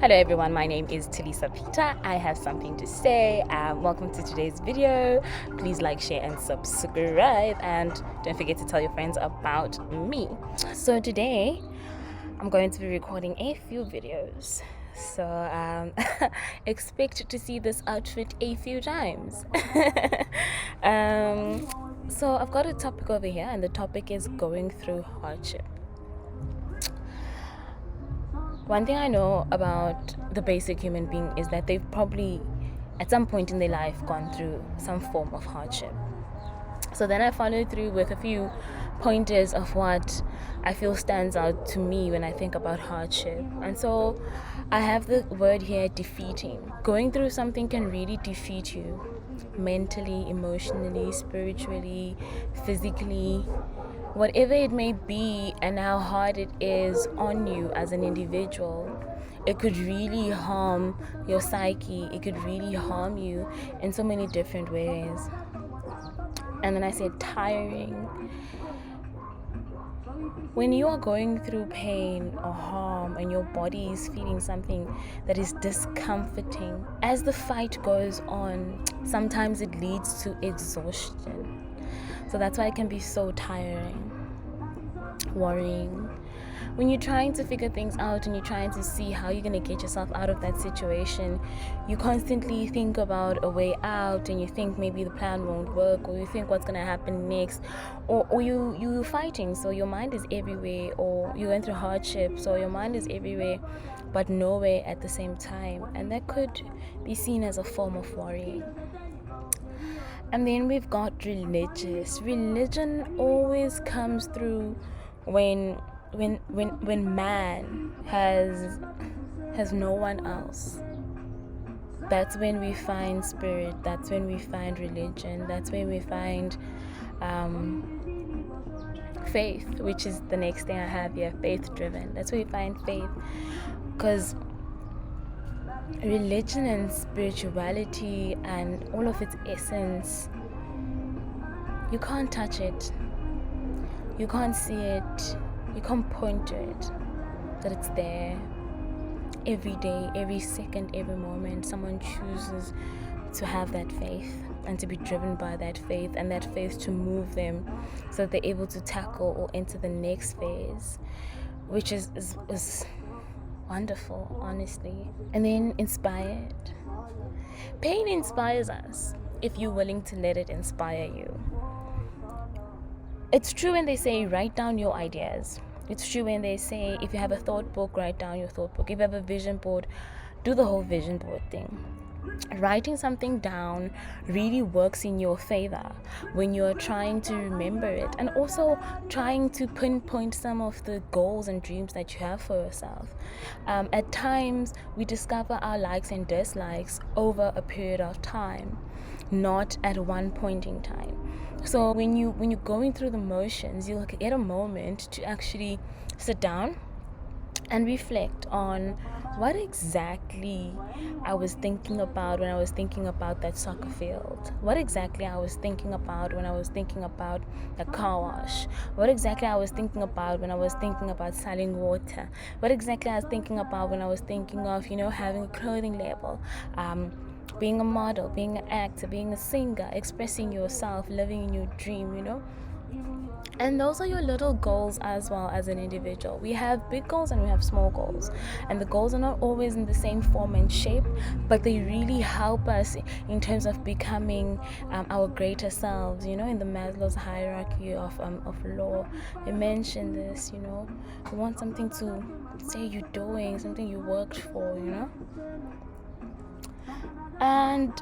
Hello everyone, my name is Talisa Peter. I have something to say. Welcome to today's video. Please like, share and subscribe, and don't forget to tell your friends about me. So today I'm going to be recording a few videos. So expect to see this outfit a few times. So I've got a topic over here, and the topic is going through hardship. One thing I know about the basic human being is that they've probably, at some point in their life, gone through some form of hardship. So then I followed through with a few pointers of what I feel stands out to me when I think about hardship. And so I have the word here, defeating. Going through something can really defeat you mentally, emotionally, spiritually, physically, whatever it may be, and how hard it is on you as an individual. It could really harm your psyche. It could really harm you in so many different ways. And then I said tiring. When you are going through pain or harm and your body is feeling something that is discomforting, as the fight goes on, sometimes it leads to exhaustion. So that's why it can be so tiring, worrying. When you're trying to figure things out and you're trying to see how you're going to get yourself out of that situation, you constantly think about a way out, and you think maybe the plan won't work, or you think what's going to happen next, or you're fighting, so your mind is everywhere, or you're going through hardship, so your mind is everywhere but nowhere at the same time, and that could be seen as a form of worrying. And then we've got religious. Religion always comes through when man has no one else. That's when we find spirit. That's when we find religion. That's when we find faith, which is the next thing I have here, faith driven. That's where we find faith, because religion and spirituality and all of its essence, you can't touch it, you can't see it, you can't point to it, that it's there. Every day, every second, every moment, someone chooses to have that faith and to be driven by that faith, and that faith to move them so that they're able to tackle or enter the next phase, which is wonderful, honestly. And then inspired. Pain inspires us if you're willing to let it inspire you. It's true when they say write down your ideas. It's true when they say if you have a thought book, write down your thought book. If you have a vision board, do the whole vision board thing. Writing something down really works in your favor when you're trying to remember it, and also trying to pinpoint some of the goals and dreams that you have for yourself. At times we discover our likes and dislikes over a period of time, not at one point in time. So when you're going through the motions, you'll get a moment to actually sit down and reflect on what exactly I was thinking about when I was thinking about that soccer field. What exactly I was thinking about when I was thinking about the car wash. What exactly I was thinking about when I was thinking about selling water. What exactly I was thinking about when I was thinking of, having a clothing label. Being a model, being an actor, being a singer, expressing yourself, living in your dream, And those are your little goals as well as an individual. We have big goals and we have small goals. And the goals are not always in the same form and shape, but they really help us in terms of becoming our greater selves, in the Maslow's hierarchy of law. They mention this, you want something to say you're doing, something you worked for, And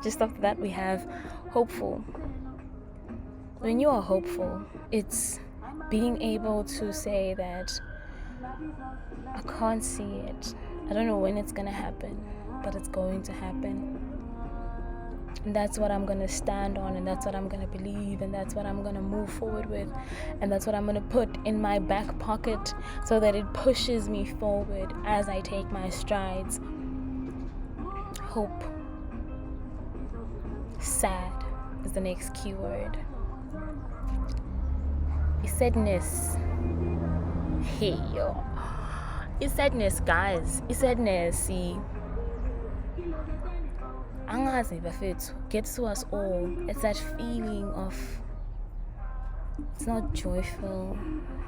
just after that, we have hopeful. When you are hopeful, it's being able to say that I can't see it. I don't know when it's going to happen, but it's going to happen. And that's what I'm going to stand on, and that's what I'm going to believe, and that's what I'm going to move forward with, and that's what I'm going to put in my back pocket so that it pushes me forward as I take my strides. Hope. Sad is the next keyword. Sadness. Hey, yo. It's sadness, guys. It's sadness. See, angazi bafethu gets to us all. It's that feeling of, it's not joyful,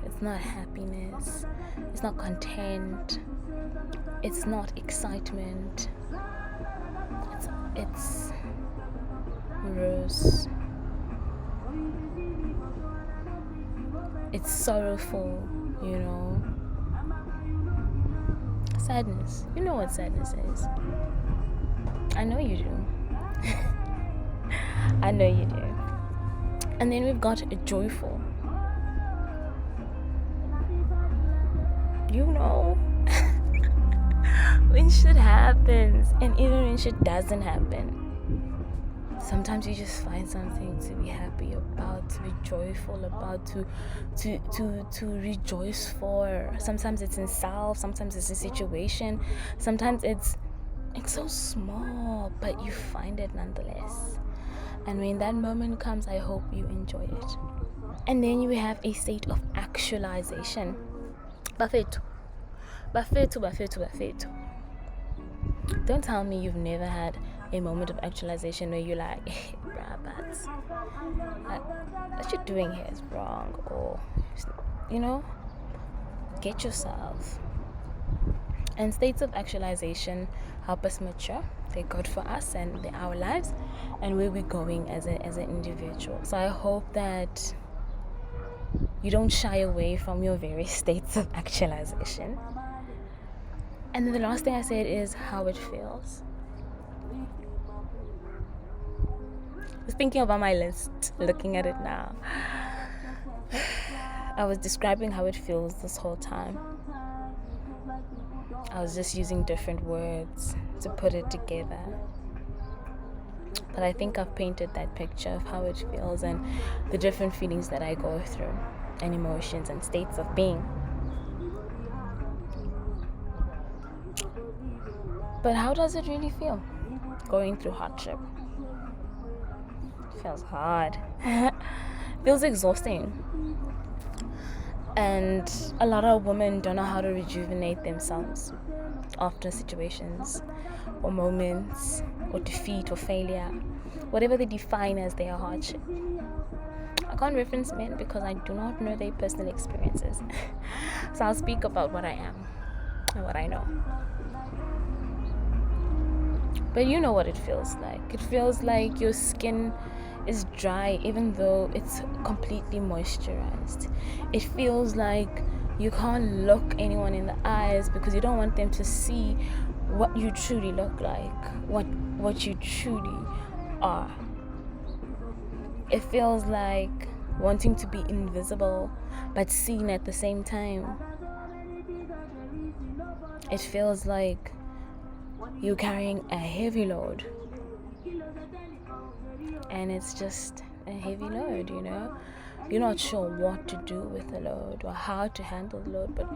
it's not happiness, it's not content, it's not excitement, it's morose, it's sorrowful, you know. Sadness. You know what sadness is. I know you do. I know you do. And then we've got a joyful. You know, when shit happens, and even when shit doesn't happen, sometimes you just find something to be happy about, to be joyful about, to rejoice for. Sometimes it's in self, sometimes it's a situation, sometimes it's so small, but you find it nonetheless. And when that moment comes, I hope you enjoy it. And then you have a state of actualization. Bafethu. Don't tell me you've never had a moment of actualization where you're like, hey, bruh, but what you're doing here is wrong, or, you know, get yourself. And states of actualization help us mature. They're good for us and they're our lives and where we're going as an individual. So I hope that you don't shy away from your various states of actualization. And then the last thing I said is how it feels. I was thinking about my list, looking at it now. I was describing how it feels this whole time. I was just using different words to put it together. But I think I've painted that picture of how it feels and the different feelings that I go through and emotions and states of being. But how does it really feel going through hardship? It feels hard. Feels exhausting. And a lot of women don't know how to rejuvenate themselves after situations or moments or defeat or failure, whatever they define as their hardship. I can't reference men because I do not know their personal experiences. So I'll speak about what I am and what I know. But you know what it feels like. It feels like your skin is dry even though it's completely moisturized. It feels like you can't look anyone in the eyes because you don't want them to see what you truly look like, what you truly are. It feels like wanting to be invisible but seen at the same time. It feels like you're carrying a heavy load. And it's just a heavy load, you know. You're not sure what to do with the load or how to handle the load, but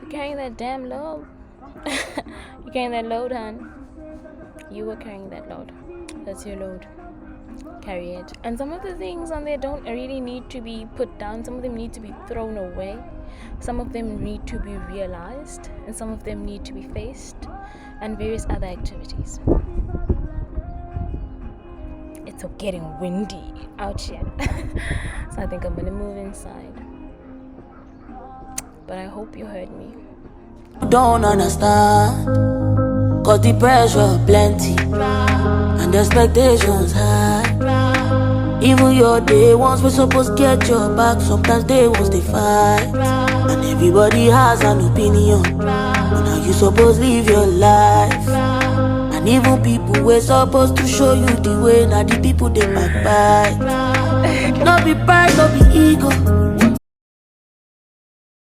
you're carrying that damn load. You're carrying that load, hon. You were carrying that load. That's your load. Carry it. And some of the things on there don't really need to be put down. Some of them need to be thrown away. Some of them need to be realized. And some of them need to be faced. And various other activities. It's getting windy out here. So I think I'm gonna move inside. But I hope you heard me. Don't understand, cause the pressure plenty and the expectations high. Even your day ones were supposed to get your back. Sometimes they ones they fight. And everybody has an opinion on how you supposed to live your life. And even people were supposed to show you the way. Now the people they backbite. No be pride, no be ego.